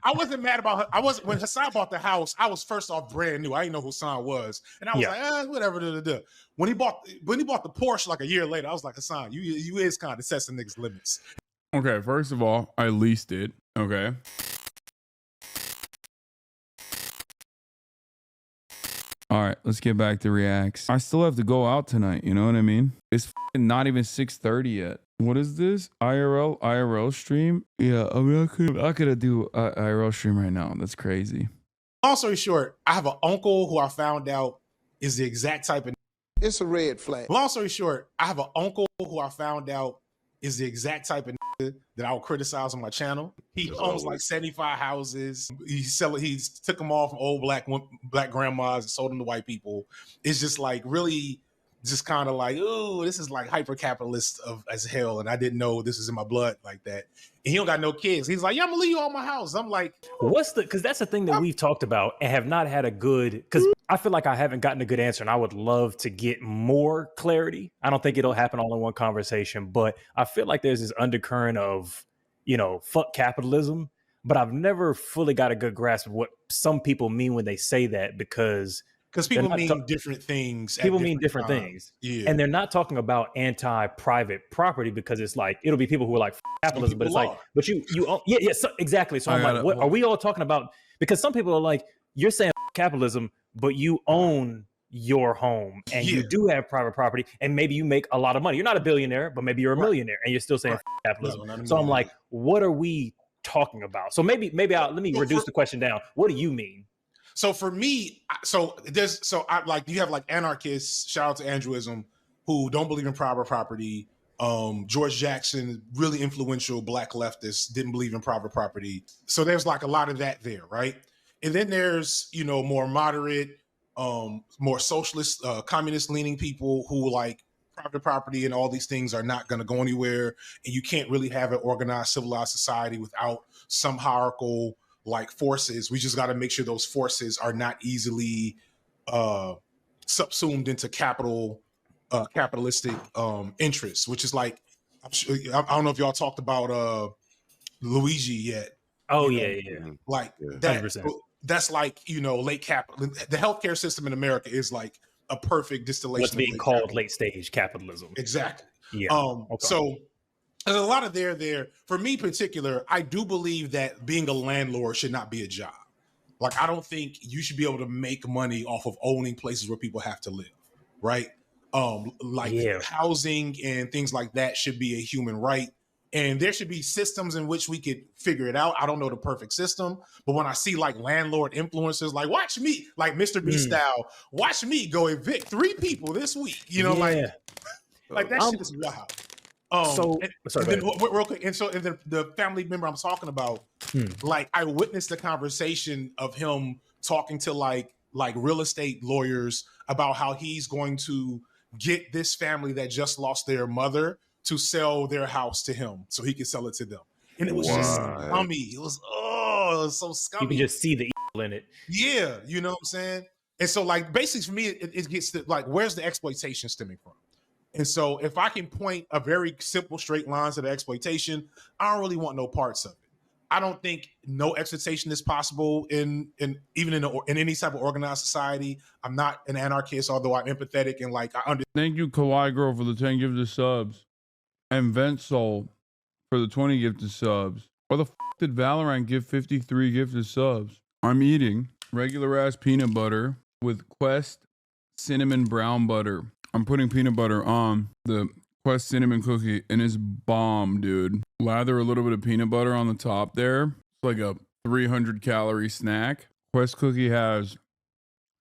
I wasn't mad about her. I wasn't when Hasan bought the house. I was first off brand new. I didn't know who Hasan was, and I was like, whatever. When he bought the Porsche like a year later, I was like, Hasan, you is kind of testing niggas' limits. Okay, first of all, I leased it. Okay. All right, let's get back to reacts. I still have to go out tonight. You know what I mean? It's not even 6:30 yet. What is this? IRL stream? Yeah, I mean, I could do IRL stream right now. That's crazy. Long story short, I have an uncle who I found out is the exact type of. It's a red flag. Long story short, I have an uncle who I found out is the exact type of that I would criticize on my channel. He owns like 75 houses. He took them all from old black grandmas and sold them to white people. It's just like really just kind of like, oh, this is like hyper capitalist as hell. And I didn't know this is in my blood like that. And he don't got no kids. He's like, yeah, I'm gonna leave you all my house. I'm like, because that's the thing that we've talked about and have not had a good, because I feel like I haven't gotten a good answer and I would love to get more clarity. I don't think it'll happen all in one conversation, but I feel like there's this undercurrent of, fuck capitalism, but I've never fully got a good grasp of what some people mean when they say that, because people mean different things. People mean different things. Yeah. And they're not talking about anti-private property, because it's like, it'll be people who are like capitalism, but it's like, but you so, exactly. So I'm like, what are we all talking about? Because some people are like, you're saying capitalism, but you own your home and you do have private property and maybe you make a lot of money. You're not a billionaire, but maybe you're a millionaire and you're still saying capitalism. No, so I'm like, what are we talking about? So maybe let me reduce the question down. What do you mean? So for me, you have like anarchists, shout out to Andrewism, who don't believe in private property. George Jackson, really influential black leftist, didn't believe in private property. So there's like a lot of that there, right? And then there's, more moderate, more socialist, communist leaning people who like private property and all these things are not going to go anywhere. And you can't really have an organized, civilized society without some hierarchical like forces. We just got to make sure those forces are not easily subsumed into capitalistic interests, which is like, I don't know if y'all talked about Luigi yet. Oh, yeah. Like that. That's like, late capital. The healthcare system in America is like a perfect distillation. What's being called late stage capitalism. Exactly. Yeah. So there's a lot of there. For me in particular, I do believe that being a landlord should not be a job. Like, I don't think you should be able to make money off of owning places where people have to live, right? Housing and things like that should be a human right. And there should be systems in which we could figure it out. I don't know the perfect system, but when I see like landlord influencers, like watch me, like Mr. B style, watch me go evict 3 people this week, like that shit is wild. Real quick, and the family member I'm talking about, like I witnessed the conversation of him talking to like real estate lawyers about how he's going to get this family that just lost their mother to sell their house to him so he can sell it to them. And it was just scummy. It was so scummy. You can just see the evil in it. Yeah, you know what I'm saying? And so like basically for me, it gets to like, where's the exploitation stemming from? And so if I can point a very simple straight line to the exploitation, I don't really want no parts of it. I don't think no exploitation is possible in any type of organized society. I'm not an anarchist, although I'm empathetic and like I understand. Thank you, Kawaii Girl, for the 10 gifted subs. And Ventsoul for the 20 gifted subs. Why the f did Valorant give 53 gifted subs? I'm eating regular ass peanut butter with Quest cinnamon brown butter. I'm putting peanut butter on the Quest cinnamon cookie and it's bomb, dude. Lather a little bit of peanut butter on the top there. It's like a 300 calorie snack. Quest cookie has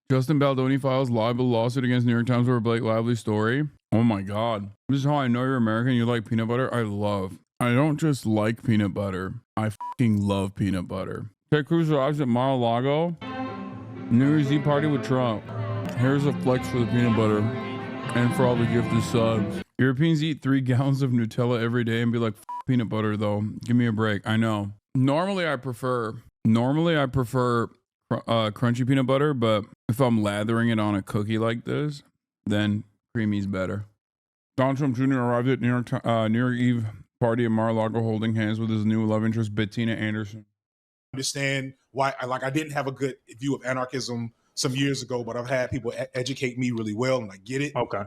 Justin Baldoni files libel lawsuit against New York Times over Blake Lively's story. Oh my God. This is how I know you're American. You like peanut butter. I don't just like peanut butter. I fucking love peanut butter. Ted Cruz arrives at Mar-a-Lago. New Year's Eve party with Trump. Here's a flex for the peanut butter and for all the gifted subs. Europeans eat 3 gallons of Nutella every day and be like, peanut butter though. Give me a break. I know. Normally I prefer crunchy peanut butter, but if I'm lathering it on a cookie like this, then creamy's better. Donald Trump Jr. arrived at New York Eve party at Mar-a-Lago holding hands with his new love interest, Bettina Anderson. understand why. Like, I didn't have a good view of anarchism some years ago, but I've had people educate me really well, and I get it. Okay.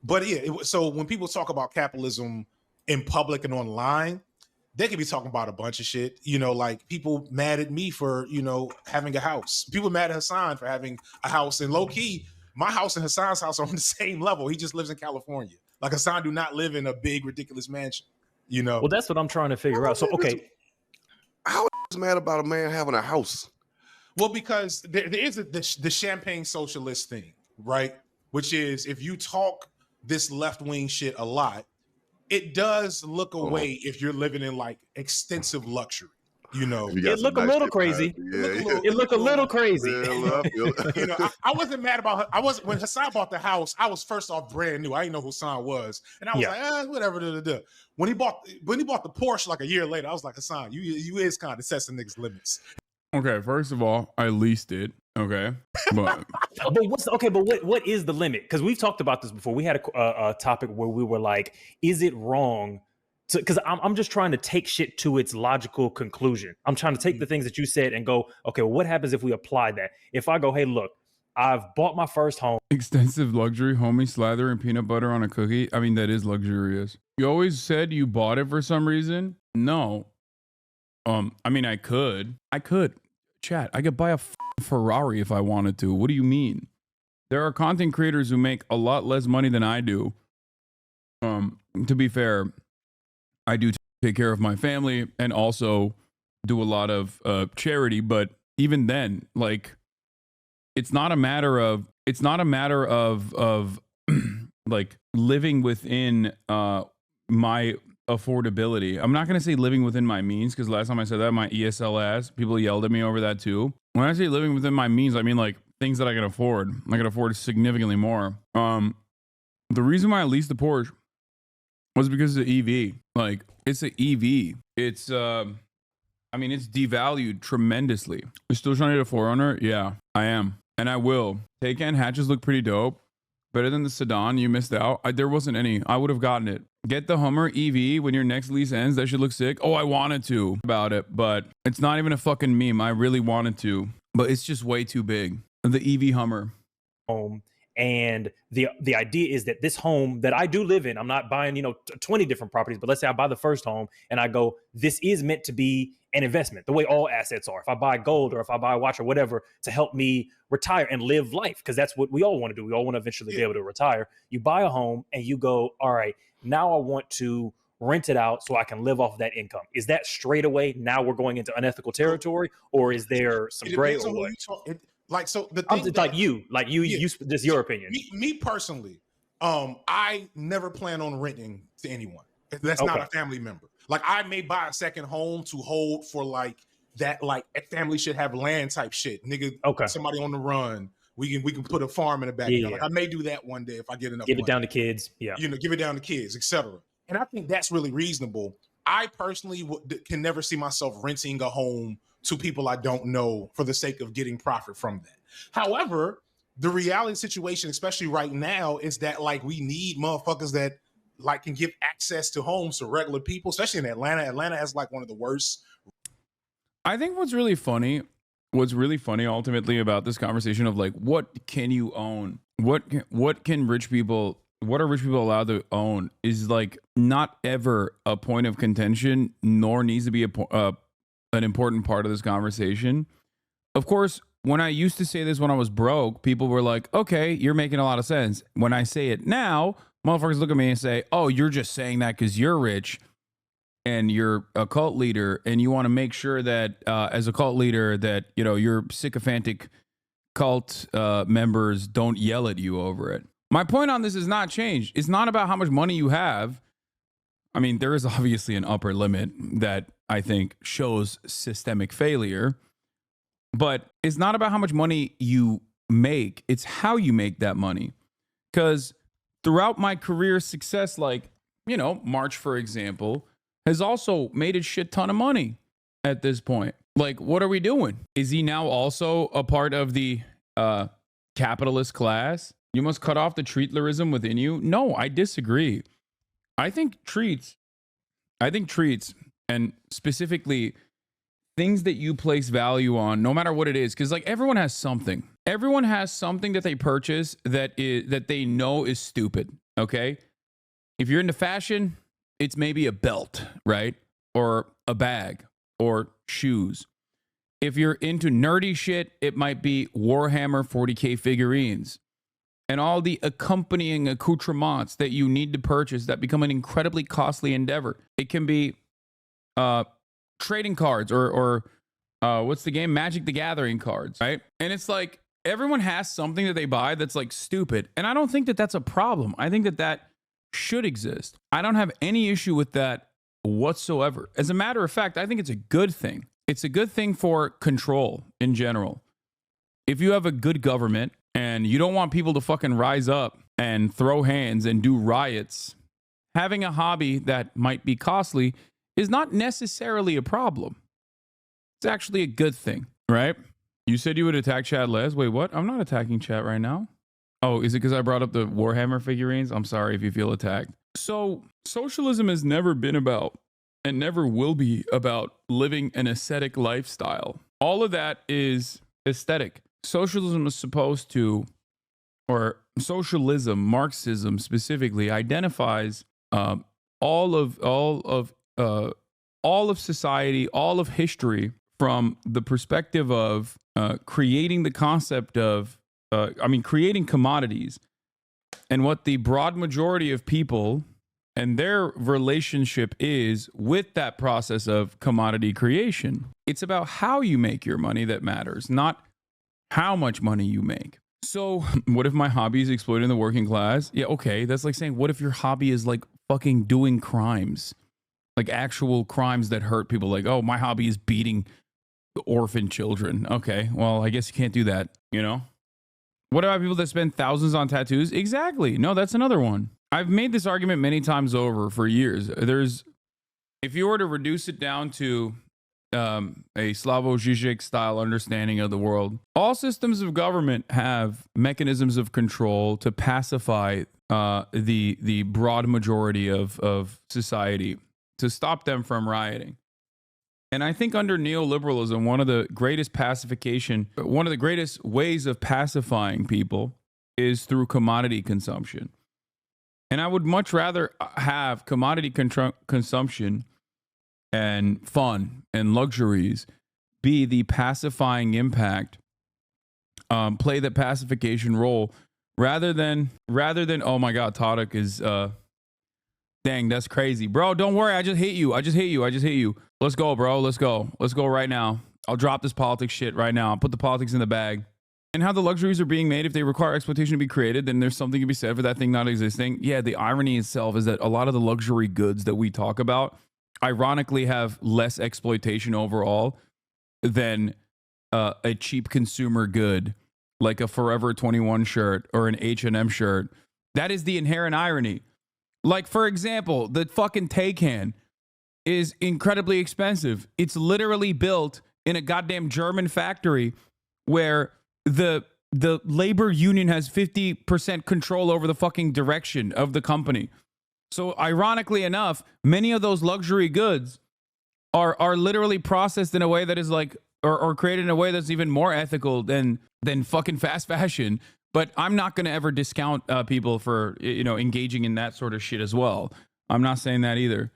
But yeah, so when people talk about capitalism in public and online, they could be talking about a bunch of shit. You know, like people mad at me for, you know, having a house. People mad at Hasan for having a house. And low key, my house and Hasan's house are on the same level. He just lives in California. Like, Hasan do not live in a big, ridiculous mansion. You know? Well, that's what I'm trying to figure out. So, okay. How is mad about a man having a house? Well, because there is the champagne socialist thing, right? Which is, if you talk this left-wing shit a lot, it does look away if you're living in like extensive luxury. You know, it look a little crazy. It look a little crazy. You know, I wasn't mad about. I wasn't when Hasan bought the house. I was first off brand new. I didn't know who Hasan was, and I was like, whatever. When he bought the Porsche like a year later, I was like, Hasan, you is kind of setting niggas limits. Okay, first of all, I leased it. Okay, but what is the limit? Because we've talked about this before. We had a topic where we were like, is it wrong? Because I'm just trying to take shit to its logical conclusion. I'm trying to take the things that you said and go, okay, well, what happens if we apply that? If I go, hey, look, I've bought my first home. Extensive luxury, homie, slather and peanut butter on a cookie. I mean, that is luxurious. You always said you bought it for some reason. No. I mean, I could. Chat, I could buy a Ferrari if I wanted to. What do you mean? There are content creators who make a lot less money than I do. To be fair, I do take care of my family and also do a lot of charity, but even then, like, it's not a matter of like living within my affordability. I'm not going to say living within my means, because last time I said that, my ESL ass, people yelled at me over that too. When I say living within my means, I mean like things that I can afford. I can afford significantly more. The reason why I leased the Porsche was because it's an EV. Like, it's an EV. It's I mean, it's devalued tremendously. You're still trying to get a 4Runner? Yeah, I am. And I will. Taycan hatches look pretty dope. Better than the sedan. You missed out. There wasn't any. I would have gotten it. Get the Hummer EV when your next lease ends. That should look sick. Oh, I wanted to about it, but it's not even a fucking meme. I really wanted to, but it's just way too big. The EV Hummer. Home. And the idea is that this home that I do live in, I'm not buying, 20 different properties, but let's say I buy the first home and I go, this is meant to be an investment, the way all assets are. If I buy gold or if I buy a watch or whatever to help me retire and live life, because that's what we all want to do. We all want to eventually be able to retire. You buy a home and you go, all right, now I want to rent it out so I can live off that income. Is that straight away? Now we're going into unethical territory, or is there some gray or what? Like, so the thing that, just your opinion. Me personally, I never plan on renting to anyone. That's not a family member. Like, I may buy a second home to hold for like that, like a family should have land type shit. Nigga, somebody on the run. We can put a farm in the backyard. Yeah. Like, I may do that one day if I get enough Give money. It down to kids. Yeah. Give it down to kids, etc. And I think that's really reasonable. I personally can never see myself renting a home to people I don't know for the sake of getting profit from that. However, the reality situation, especially right now, is that like we need motherfuckers that like can give access to homes to regular people, especially in Atlanta. Atlanta has like one of the worst. I think what's really funny ultimately about this conversation of like, what can you own? What are rich people allowed to own is like not ever a point of contention, nor needs to be an important part of this conversation. Of course, when I used to say this when I was broke, people were like, okay, you're making a lot of sense. When I say it now, motherfuckers look at me and say, oh, you're just saying that because you're rich and you're a cult leader and you want to make sure that as a cult leader that, your sycophantic cult members don't yell at you over it. My point on this is not changed. It's not about how much money you have. I mean, there is obviously an upper limit that I think shows systemic failure, but it's not about how much money you make. It's how you make that money. Because throughout my career success, like, March, for example, has also made a shit ton of money at this point. Like, what are we doing? Is he now also a part of the capitalist class? You must cut off the treatlerism within you. No, I disagree. I think treats, and specifically things that you place value on, no matter what it is, because like everyone has something. Everyone has something that they purchase that they know is stupid. Okay, if you're into fashion, it's maybe a belt, right, or a bag, or shoes. If you're into nerdy shit, it might be Warhammer 40K figurines and all the accompanying accoutrements that you need to purchase that become an incredibly costly endeavor. It can be trading cards or what's the game? Magic the Gathering cards, right? And it's like everyone has something that they buy that's like stupid. And I don't think that that's a problem. I think that that should exist. I don't have any issue with that whatsoever. As a matter of fact, I think it's a good thing. It's a good thing for control in general. If you have a good government and you don't want people to fucking rise up and throw hands and do riots, having a hobby that might be costly is not necessarily a problem. It's actually a good thing, right? You said you would attack chat, Les. Wait, what? I'm not attacking chat right now. Oh, is it because I brought up the Warhammer figurines? I'm sorry if you feel attacked. So socialism has never been about and never will be about living an ascetic lifestyle. All of that is aesthetic. Socialism is supposed to, or socialism, Marxism specifically, identifies all of society, all of history from the perspective of creating the concept of, creating commodities, and what the broad majority of people and their relationship is with that process of commodity creation. It's about how you make your money that matters, not how much money you make. So what if my hobby is exploiting the working class? Yeah, okay. That's like saying, what if your hobby is like fucking doing crimes? Like actual crimes that hurt people. Like, oh, my hobby is beating orphan children. Okay, well, I guess you can't do that, you know? What about people that spend thousands on tattoos? Exactly. No, that's another one. I've made this argument many times over for years. If you were to reduce it down to a Slavoj Žižek style understanding of the world, all systems of government have mechanisms of control to pacify the broad majority of society, to stop them from rioting. And I think under neoliberalism, one of the greatest ways of pacifying people is through commodity consumption. And I would much rather have commodity consumption and fun and luxuries be the pacifying impact, play the pacification role, rather than, oh my God, Todok is, dang, that's crazy. Bro, don't worry, I just hate you. Let's go, bro, let's go right now. I'll drop this politics shit right now. I'll put the politics in the bag. And how the luxuries are being made, if they require exploitation to be created, then there's something to be said for that thing not existing. Yeah, the irony itself is that a lot of the luxury goods that we talk about ironically have less exploitation overall than a cheap consumer good like a Forever 21 shirt or an H&M shirt. That is the inherent irony. Like, for example, the fucking Taycan is incredibly expensive. It's literally built in a goddamn German factory where the labor union has 50% control over the fucking direction of the company. So ironically enough, many of those luxury goods are literally processed in a way that is like, or created in a way that's even more ethical than fucking fast fashion. But I'm not going to ever discount people for, engaging in that sort of shit as well. I'm not saying that either.